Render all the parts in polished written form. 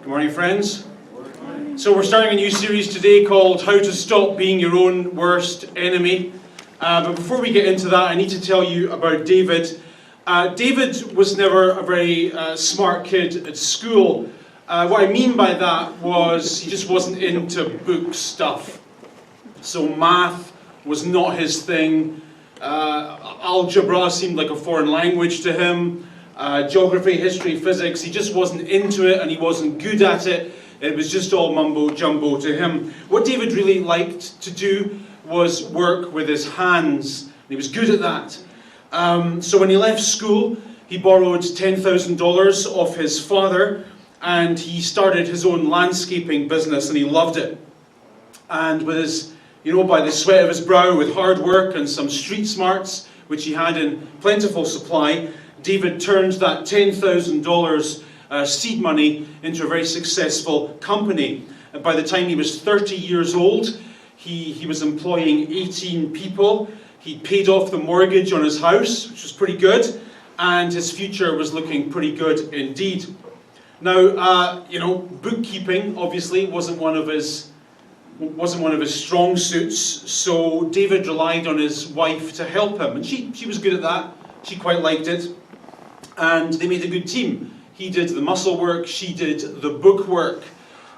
Good morning, friends. So we're starting a new series today called How to Stop Being Your Own Worst Enemy. But before we get into that, I need to tell you about David. David was never a very smart kid at school. What I mean by that was he just wasn't into book stuff. So math was not his thing. Algebra seemed like a foreign language to him. Geography, history, physics, he just wasn't into it and he wasn't good at it. It was just all mumbo jumbo to him. What David really liked to do was work with his hands. He was good at that. So when he left school, he borrowed $10,000 off his father and he started his own landscaping business and he loved it. And with his, by the sweat of his brow, with hard work and some street smarts, which he had in plentiful supply, David turned that $10,000 seed money into a very successful company. And by the time he was 30 years old, he was employing 18 people. He paid off the mortgage on his house, which was pretty good, and his future was looking pretty good indeed. Now, bookkeeping obviously wasn't one of his strong suits, so David relied on his wife to help him, and she was good at that. She quite liked it. And they made a good team. He did the muscle work, she did the book work.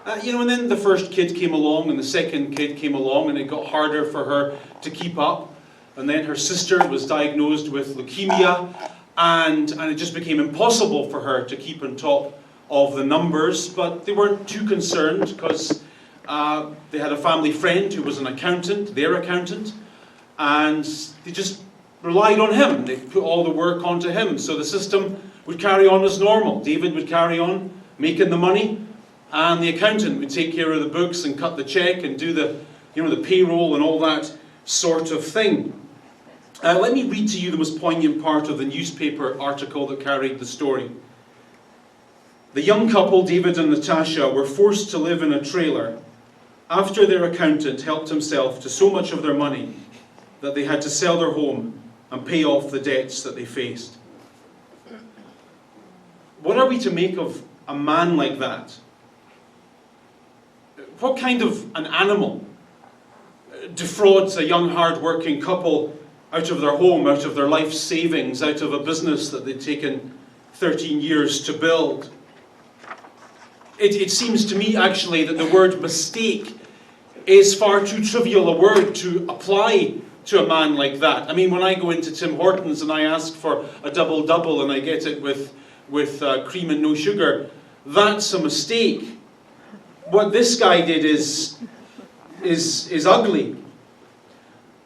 And then the first kid came along and the second kid came along and it got harder for her to keep up. And then her sister was diagnosed with leukemia and it just became impossible for her to keep on top of the numbers. But they weren't too concerned because they had a family friend who was an accountant, their accountant, and they just relied on him. They put all the work onto him. So the system would carry on as normal. David would carry on making the money, and the accountant would take care of the books and cut the check and do the payroll and all that sort of thing. Let me read to you the most poignant part of the newspaper article that carried the story. The young couple, David and Natasha, were forced to live in a trailer after their accountant helped himself to so much of their money that they had to sell their home and pay off the debts that they faced. What are we to make of a man like that? What kind of an animal defrauds a young, hard-working couple out of their home, out of their life savings, out of a business that they'd taken 13 years to build? It seems to me, actually, that the word mistake is far too trivial a word to apply to a man like that. I mean, when I go into Tim Hortons and I ask for a double-double and I get it with cream and no sugar, that's a mistake. What this guy did is ugly.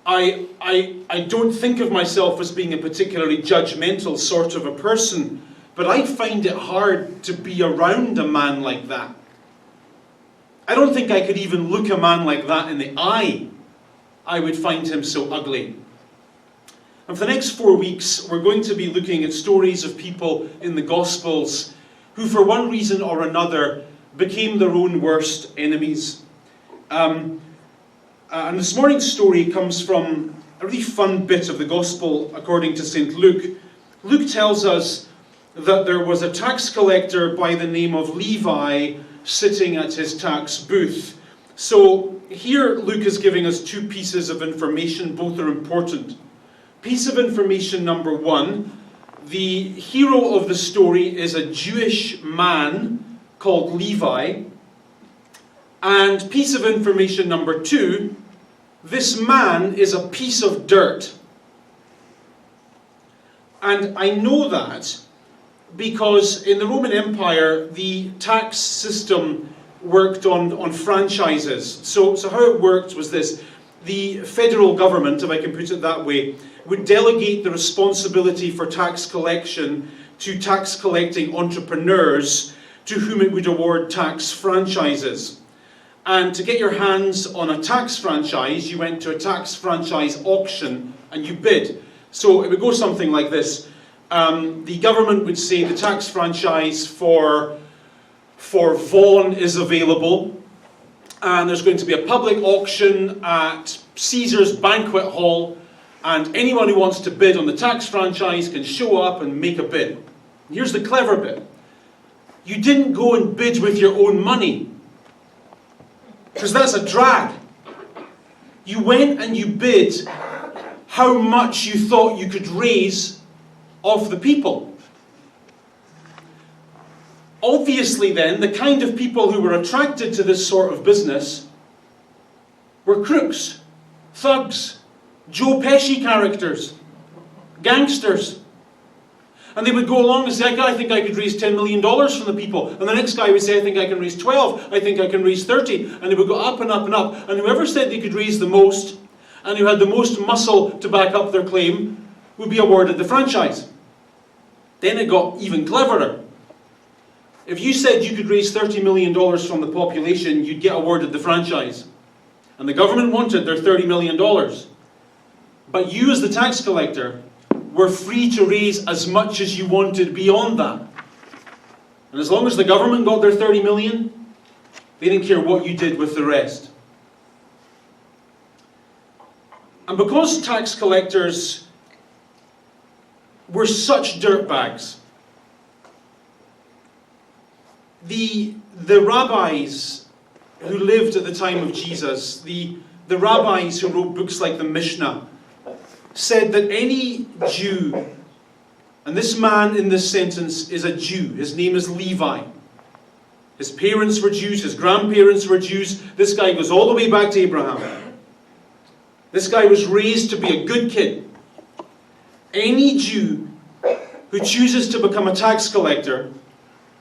I don't think of myself as being a particularly judgmental sort of a person, but I find it hard to be around a man like that. I don't think I could even look a man like that in the eye. I would find him so ugly. And for the next 4 weeks, we're going to be looking at stories of people in the Gospels who, for one reason or another, became their own worst enemies. And this morning's story comes from a really fun bit of the Gospel according to St. Luke. Luke tells us that there was a tax collector by the name of Levi sitting at his tax booth. So here Luke is giving us two pieces of information, both are important. Piece of information number one, the hero of the story is a Jewish man called Levi. And piece of information number two, this man is a piece of dirt. And I know that because in the Roman Empire, the tax system worked on franchises. So how it worked was this. The federal government, if I can put it that way, would delegate the responsibility for tax collection to tax collecting entrepreneurs to whom it would award tax franchises. And to get your hands on a tax franchise, you went to a tax franchise auction and you bid. So it would go something like this. The government would say the tax franchise for Vaughan is available, and there's going to be a public auction at Caesar's Banquet Hall, and anyone who wants to bid on the tax franchise can show up and make a bid. And here's the clever bit. You didn't go and bid with your own money, because that's a drag. You went and you bid how much you thought you could raise of the people. Obviously then, the kind of people who were attracted to this sort of business were crooks, thugs, Joe Pesci characters, gangsters. And they would go along and say, I think I could raise $10 million from the people. And the next guy would say, I think I can raise 12, I think I can raise 30. And they would go up and up and up. And whoever said they could raise the most, and who had the most muscle to back up their claim, would be awarded the franchise. Then it got even cleverer. If you said you could raise $30 million from the population, you'd get awarded the franchise. And the government wanted their $30 million. But you as the tax collector were free to raise as much as you wanted beyond that. And as long as the government got their 30 million, they didn't care what you did with the rest. And because tax collectors were such dirtbags, the rabbis who lived at the time of Jesus, the rabbis who wrote books like the Mishnah, said that any Jew, and this man in this sentence is a Jew, his name is Levi. His parents were Jews, his grandparents were Jews. This guy goes all the way back to Abraham. This guy was raised to be a good kid. Any Jew who chooses to become a tax collector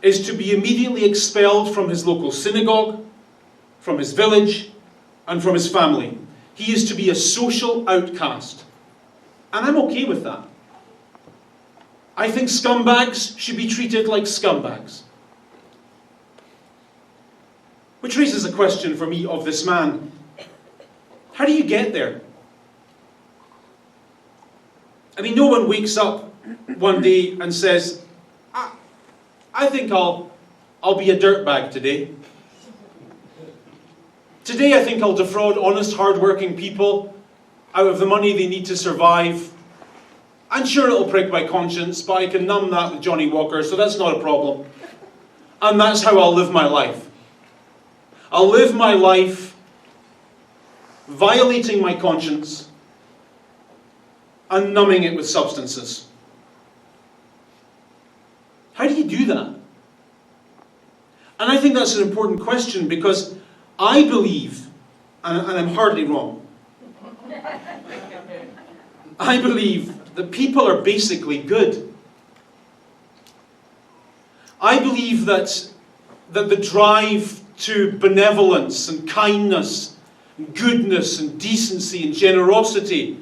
is to be immediately expelled from his local synagogue, from his village, and from his family. He is to be a social outcast. And I'm okay with that. I think scumbags should be treated like scumbags. Which raises a question for me of this man. How do you get there? I mean, no one wakes up one day and says, I think I'll be a dirtbag today. Today I think I'll defraud honest, hard-working people out of the money they need to survive. I'm sure it'll prick my conscience, but I can numb that with Johnny Walker, so that's not a problem. And that's how I'll live my life. I'll live my life violating my conscience and numbing it with substances. How do you do that? And I think that's an important question, because I believe, and I'm hardly wrong, I believe that people are basically good. I believe that the drive to benevolence and kindness and goodness and decency and generosity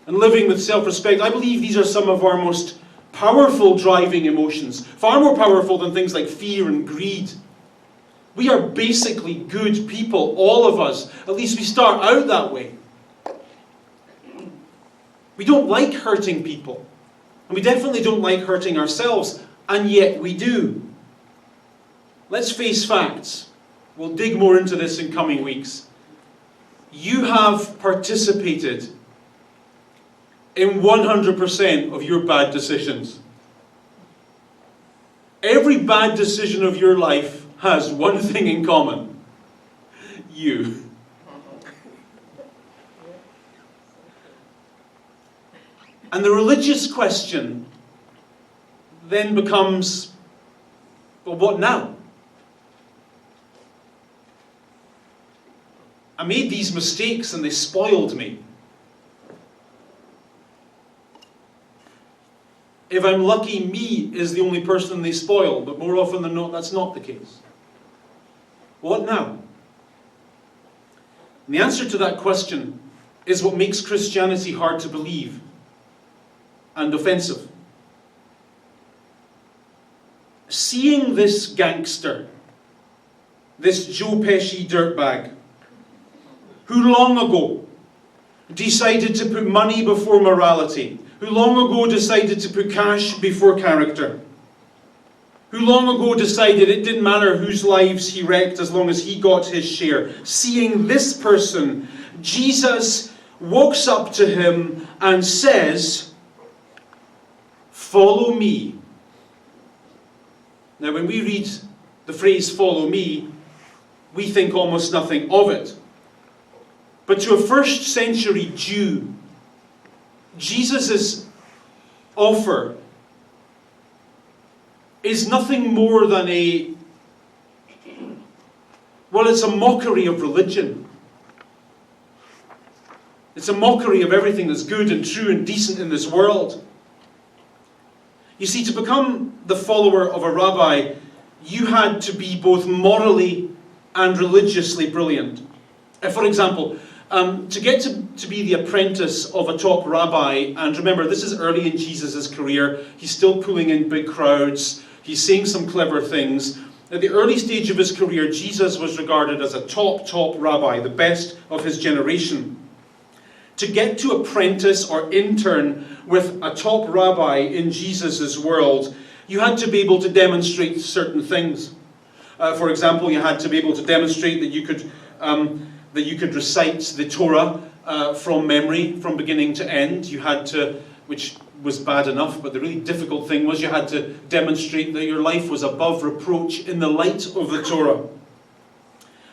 and living with self-respect, I believe these are some of our most powerful driving emotions, far more powerful than things like fear and greed. We are basically good people, all of us. At least we start out that way. We don't like hurting people. And we definitely don't like hurting ourselves. And yet we do. Let's face facts. We'll dig more into this in coming weeks. You have participated in 100% of your bad decisions. Every bad decision of your life has one thing in common. You. And the religious question then becomes, well, what now? I made these mistakes and they spoiled me. If I'm lucky, me is the only person they spoil, but more often than not, that's not the case. What now? And the answer to that question is what makes Christianity hard to believe and offensive. Seeing this gangster, this Joe Pesci dirtbag, who long ago decided to put money before morality, who long ago decided to put cash before character, who long ago decided it didn't matter whose lives he wrecked as long as he got his share. Seeing this person, Jesus walks up to him and says, "Follow me." Now when we read the phrase "follow me," we think almost nothing of it. But to a first century Jew, Jesus' offer is nothing more than it's a mockery of religion. It's a mockery of everything that's good and true and decent in this world. You see, to become the follower of a rabbi, you had to be both morally and religiously brilliant. For example, to get to be the apprentice of a top rabbi, and remember, this is early in Jesus' career, he's still pulling in big crowds, he's saying some clever things. At the early stage of his career, Jesus was regarded as a top rabbi, the best of his generation. To get to apprentice or intern with a top rabbi in Jesus' world, you had to be able to demonstrate certain things. For example, you had to be able to demonstrate that you could recite the Torah from memory, from beginning to end. You had to, which was bad enough, but the really difficult thing was you had to demonstrate that your life was above reproach in the light of the Torah.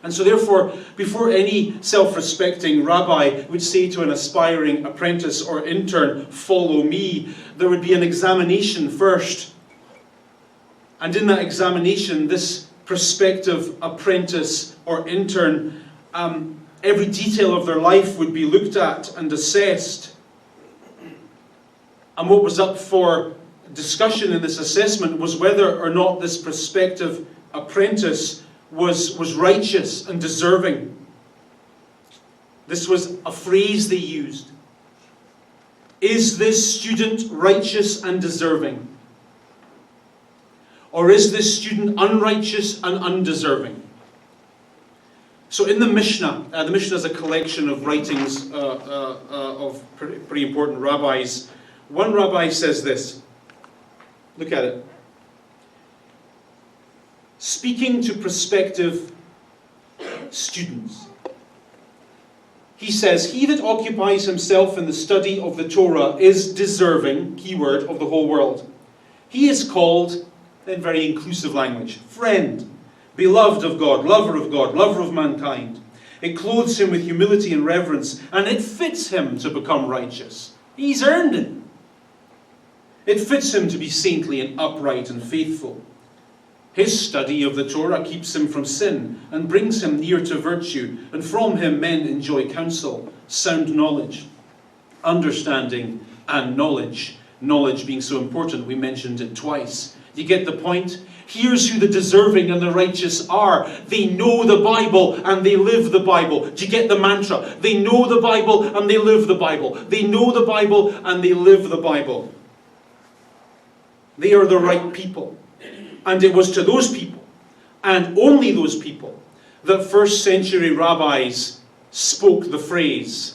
And so therefore, before any self-respecting rabbi would say to an aspiring apprentice or intern, "Follow me," there would be an examination first. And in that examination, this prospective apprentice or intern, every detail of their life would be looked at and assessed. And what was up for discussion in this assessment was whether or not this prospective apprentice was righteous and deserving. This was a phrase they used. Is this student righteous and deserving? Or is this student unrighteous and undeserving? So in the Mishnah is a collection of writings of pretty important rabbis. One rabbi says this. Look at it. Speaking to prospective students, he says, "He that occupies himself in the study of the Torah is deserving," keyword, "of the whole world. He is called," in very inclusive language, "friend, beloved of God, lover of mankind. It clothes him with humility and reverence, and it fits him to become righteous." He's earned it. It fits him to be saintly and upright and faithful. His study of the Torah keeps him from sin and brings him near to virtue, and from him men enjoy counsel, sound knowledge, understanding, and knowledge. Knowledge being so important, we mentioned it twice. You get the point? Here's who the deserving and the righteous are. They know the Bible and they live the Bible. Do you get the mantra? They know the Bible and they live the Bible. They know the Bible and they live the Bible. They are the right people. And it was to those people, and only those people, that first century rabbis spoke the phrase,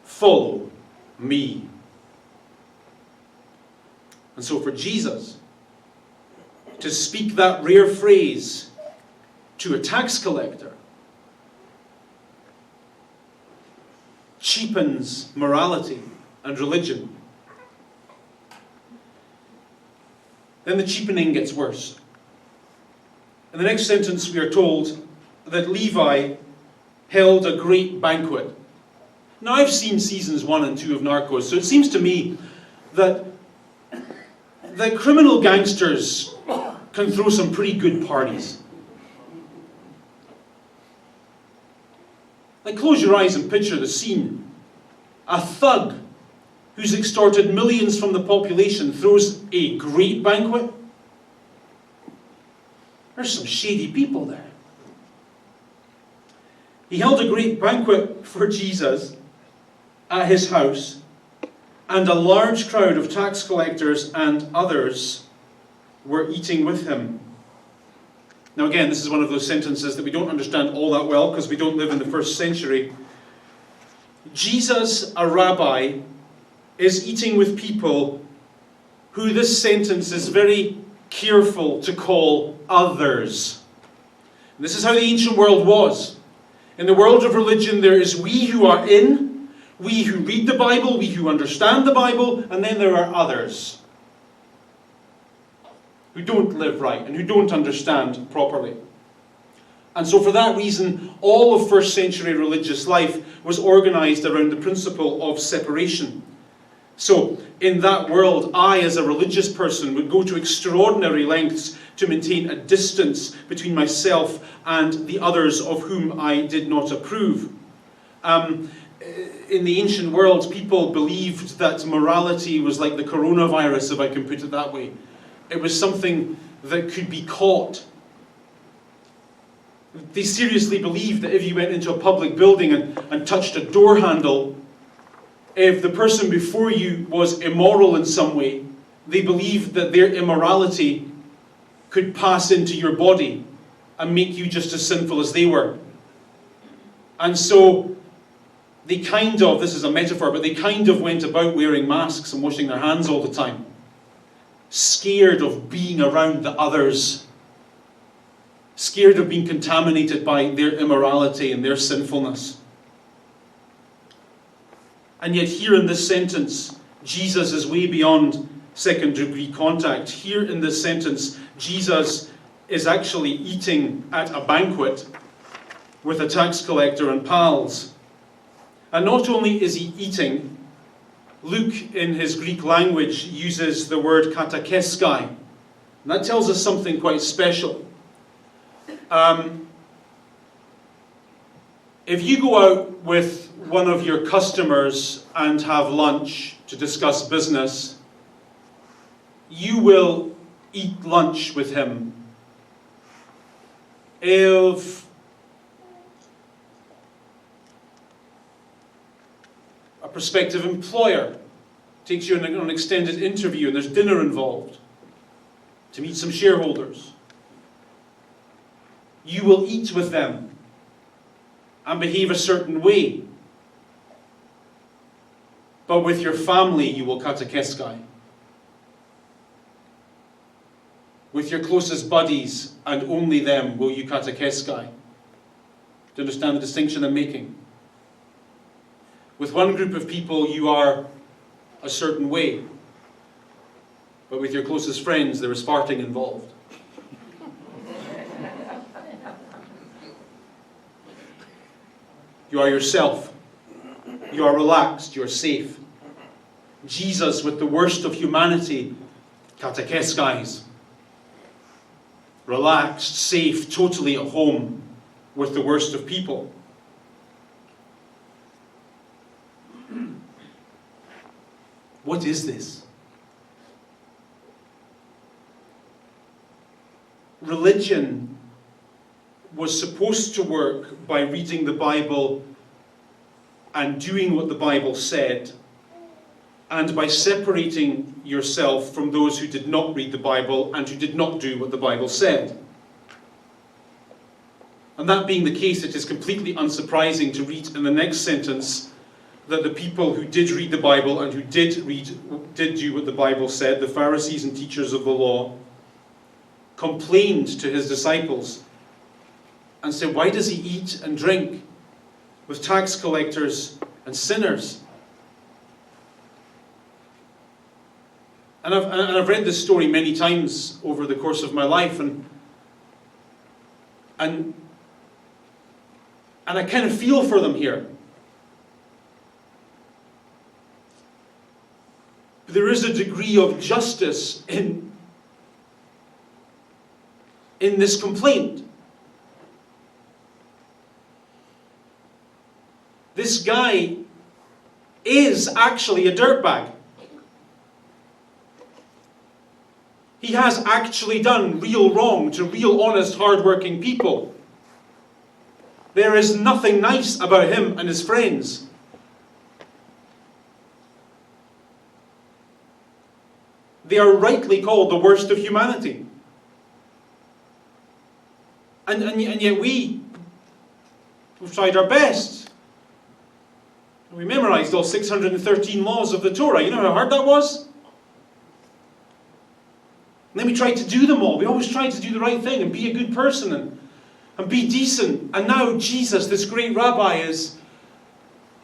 "Follow me." And so for Jesus to speak that rare phrase to a tax collector cheapens morality and religion. Then the cheapening gets worse. In the next sentence we are told that Levi held a great banquet. Now I've seen seasons 1 and 2 of Narcos, so it seems to me that criminal gangsters can throw some pretty good parties. Like, close your eyes and picture the scene. A thug who's extorted millions from the population throws a great banquet. There's some shady people there. He held a great banquet for Jesus at his house, and a large crowd of tax collectors and others were eating with him. Now again, this is one of those sentences that we don't understand all that well because we don't live in the first century. Jesus, a rabbi, is eating with people who this sentence is very careful to call others. And this is how the ancient world was. In the world of religion, there is we who are in, we who read the Bible, we who understand the Bible, and then there are others who don't live right, and who don't understand properly. And so for that reason, all of first century religious life was organised around the principle of separation. So, in that world, I, as a religious person, would go to extraordinary lengths to maintain a distance between myself and the others of whom I did not approve. In the ancient world, people believed that morality was like the coronavirus, if I can put it that way. It was something that could be caught. They seriously believed that if you went into a public building and touched a door handle, if the person before you was immoral in some way, they believed that their immorality could pass into your body and make you just as sinful as they were. And so they kind of, this is a metaphor, but they kind of went about wearing masks and washing their hands all the time, scared of being around the others, scared of being contaminated by their immorality and their sinfulness. And yet here in this sentence, Jesus is way beyond second-degree contact. Here in this sentence, Jesus is actually eating at a banquet with a tax collector and pals. And not only is he eating, Luke in his Greek language uses the word katakeskai. And that tells us something quite special. If you go out with one of your customers and have lunch to discuss business, you will eat lunch with him. If a prospective employer takes you on an extended interview and there's dinner involved to meet some shareholders, you will eat with them and behave a certain way. But with your family, you will katakeskai. With your closest buddies, and only them, will you katakeskai. Do you understand the distinction I'm making? With one group of people, you are a certain way. But with your closest friends, there is farting involved. You are yourself. You are relaxed. You are safe. Jesus, with the worst of humanity, katakeskais. Relaxed, safe, totally at home with the worst of people. What is this? Religion was supposed to work by reading the Bible and doing what the Bible said, and by separating yourself from those who did not read the Bible and who did not do what the Bible said. And that being the case, it is completely unsurprising to read in the next sentence that the people who did read the Bible and who did do what the Bible said, the Pharisees and teachers of the law, complained to his disciples and said, why does he eat and drink with tax collectors and sinners? And I've read this story many times over the course of my life, and I kind of feel for them here. There is a degree of justice in this complaint. This guy is actually a dirtbag. He has actually done real wrong to real, honest, hard-working people. There is nothing nice about him and his friends. They are rightly called the worst of humanity. And yet we've tried our best. We memorized all 613 laws of the Torah. You know how hard that was? And then we tried to do them all. We always tried to do the right thing and be a good person and be decent. And now Jesus, this great rabbi, is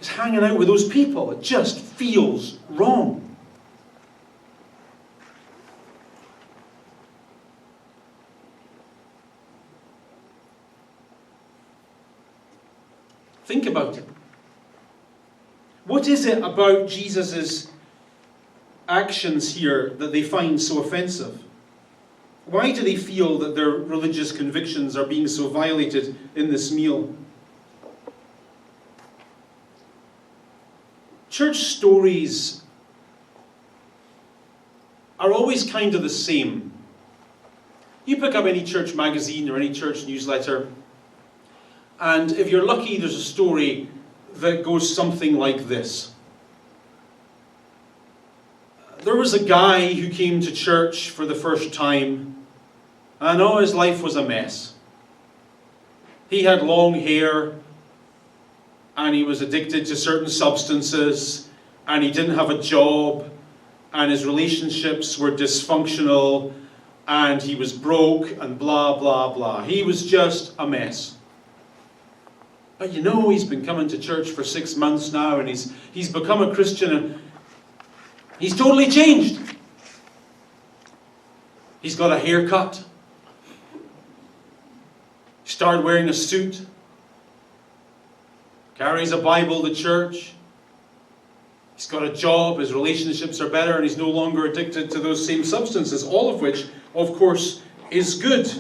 hanging out with those people. It just feels wrong. Think about it. What is it about Jesus' actions here that they find so offensive? Why do they feel that their religious convictions are being so violated in this meal? Church stories are always kind of the same. You pick up any church magazine or any church newsletter, and if you're lucky, there's a story that goes something like this. There was a guy who came to church for the first time, and his life was a mess. He had long hair, and he was addicted to certain substances, and he didn't have a job, and his relationships were dysfunctional, and he was broke, and blah, blah, blah. He was just a mess. But he's been coming to church for 6 months now, and he's become a Christian, and he's totally changed. He's got a haircut. Started wearing a suit. Carries a Bible to church. He's got a job, his relationships are better, and he's no longer addicted to those same substances, all of which, of course, is good.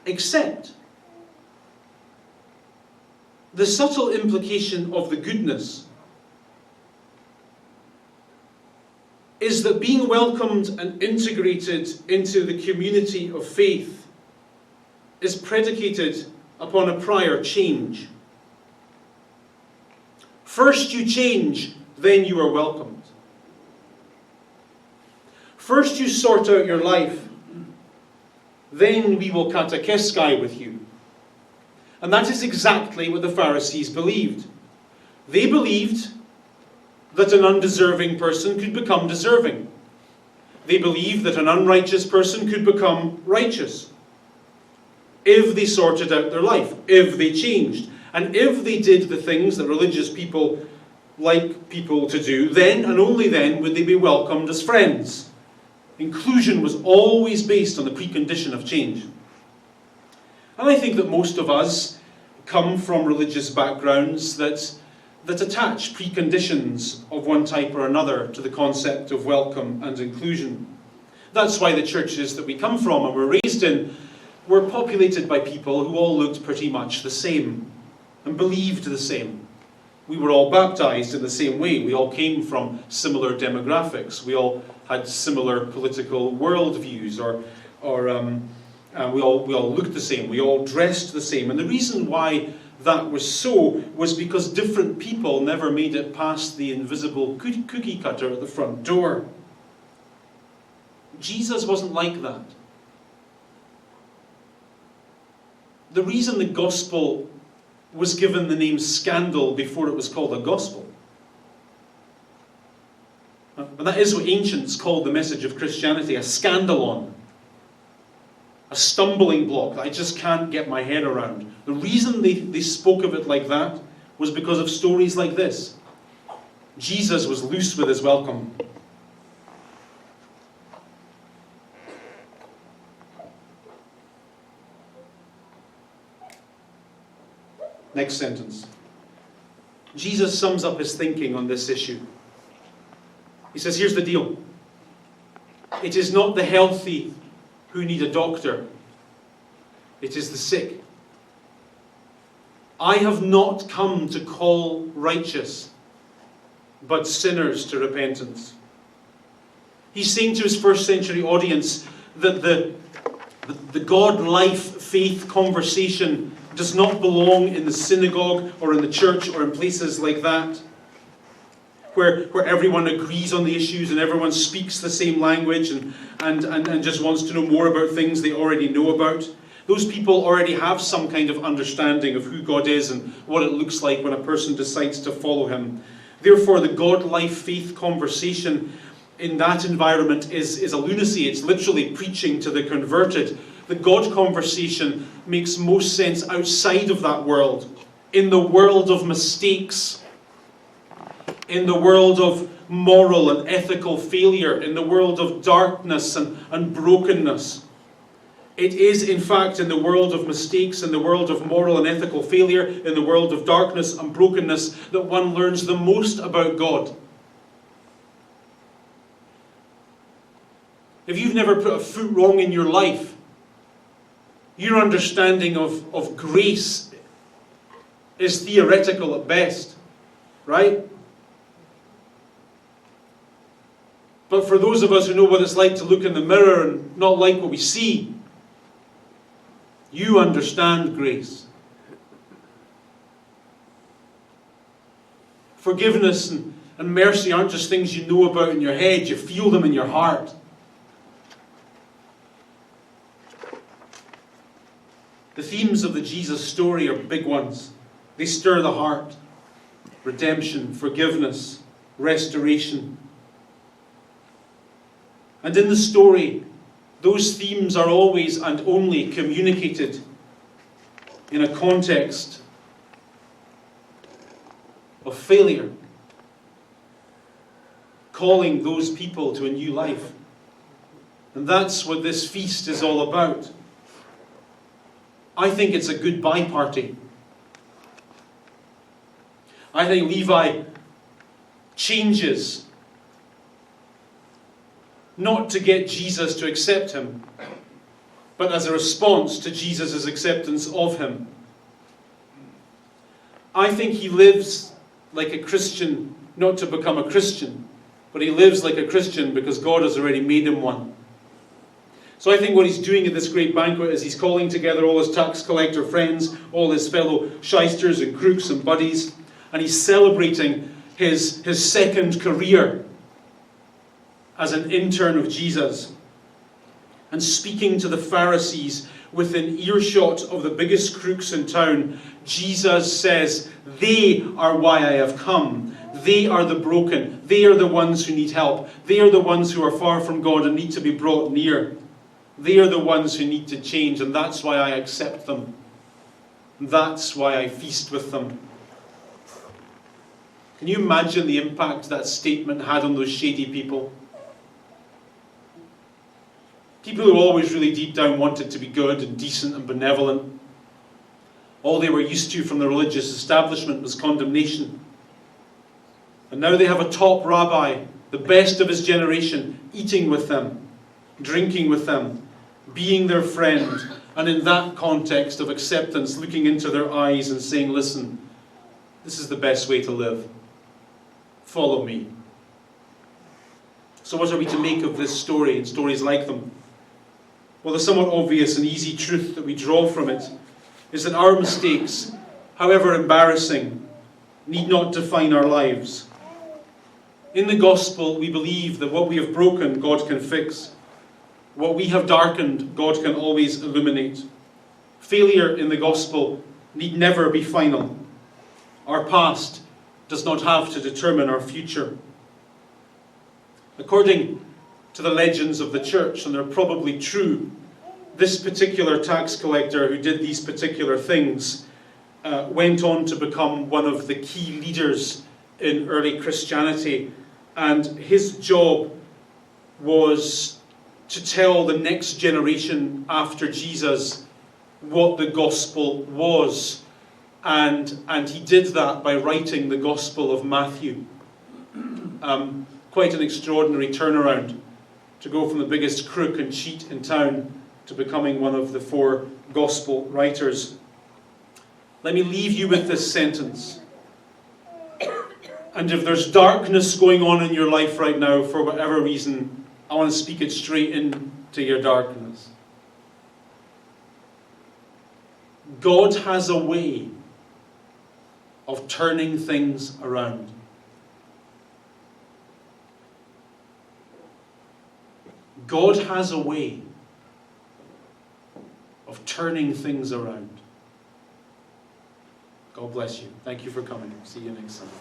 Except, the subtle implication of the goodness is that being welcomed and integrated into the community of faith is predicated upon a prior change. First you change, then you are welcomed. First you sort out your life, then we will katecheskai with you. And that is exactly what the Pharisees believed. They believed that an undeserving person could become deserving. They believed that an unrighteous person could become righteous if they sorted out their life, if they changed. And if they did the things that religious people like people to do, then and only then would they be welcomed as friends. Inclusion was always based on the precondition of change. And I think that most of us come from religious backgrounds that attach preconditions of one type or another to the concept of welcome and inclusion. That's why the churches that we come from and were raised in were populated by people who all looked pretty much the same and believed the same. We were all baptized in the same way. We all came from similar demographics. We all had similar political worldviews, we all looked the same. We all dressed the same. And the reason why that was so was because different people never made it past the invisible cookie cutter at the front door. Jesus wasn't like that. The reason the gospel was given the name scandal before it was called a gospel, and that is what ancients called the message of Christianity, a scandalon, a stumbling block that I just can't get my head around. The reason they spoke of it like that was because of stories like this. Jesus was loose with his welcome. Next sentence. Jesus sums up his thinking on this issue. He says, here's the deal. It is not the healthy who need a doctor. It is the sick. I have not come to call righteous, but sinners to repentance. He's saying to his first century audience that the God-life faith conversation does not belong in the synagogue or in the church or in places like that, where everyone agrees on the issues and everyone speaks the same language and just wants to know more about things they already know about. Those people already have some kind of understanding of who God is and what it looks like when a person decides to follow him. Therefore, the God-life faith conversation in that environment is a lunacy. It's literally preaching to the converted. The God conversation makes most sense outside of that world, in the world of mistakes, in the world of moral and ethical failure, in the world of darkness and brokenness, It is, in fact, in the world of mistakes, in the world of moral and ethical failure, in the world of darkness and brokenness, that one learns the most about God. If you've never put a foot wrong in your life, your understanding of grace is theoretical at best, right? But for those of us who know what it's like to look in the mirror and not like what we see, you understand grace. Forgiveness and mercy aren't just things you know about in your head, you feel them in your heart. The themes of the Jesus story are big ones. They stir the heart. Redemption, forgiveness, restoration. And in the story, those themes are always and only communicated in a context of failure, calling those people to a new life. And that's what this feast is all about. I think it's a goodbye party. I think Levi changes not to get Jesus to accept him, but as a response to Jesus' acceptance of him. I think he lives like a Christian, not to become a Christian, but he lives like a Christian because God has already made him one. So I think what he's doing at this great banquet is he's calling together all his tax collector friends, all his fellow shysters and crooks and buddies, and he's celebrating his second career as an intern of Jesus, and speaking to the Pharisees within earshot of the biggest crooks in town. Jesus says, they are why I have come. They are the broken. They are the ones who need help. They are the ones who are far from God and need to be brought near. They are the ones who need to change, and that's why I accept them. That's why I feast with them. Can you imagine the impact that statement had on those shady people? People who always really deep down wanted to be good and decent and benevolent. All they were used to from the religious establishment was condemnation. And now they have a top rabbi, the best of his generation, eating with them, drinking with them, being their friend, and in that context of acceptance, looking into their eyes and saying, listen, this is the best way to live. Follow me. So what are we to make of this story and stories like them? Well, the somewhat obvious and easy truth that we draw from it is that our mistakes, however embarrassing, need not define our lives. In the gospel, we believe that what we have broken, God can fix. What we have darkened, God can always illuminate. Failure in the gospel need never be final. Our past does not have to determine our future. According to the legends of the church, and they're probably true, this particular tax collector who did these particular things went on to become one of the key leaders in early Christianity, and his job was to tell the next generation after Jesus what the gospel was, and he did that by writing the Gospel of Matthew. Quite an extraordinary turnaround to go from the biggest crook and cheat in town to becoming one of the 4 gospel writers. Let me leave you with this sentence. And if there's darkness going on in your life right now, for whatever reason, I want to speak it straight into your darkness. God has a way of turning things around. God has a way of turning things around. God bless you. Thank you for coming. See you next Sunday.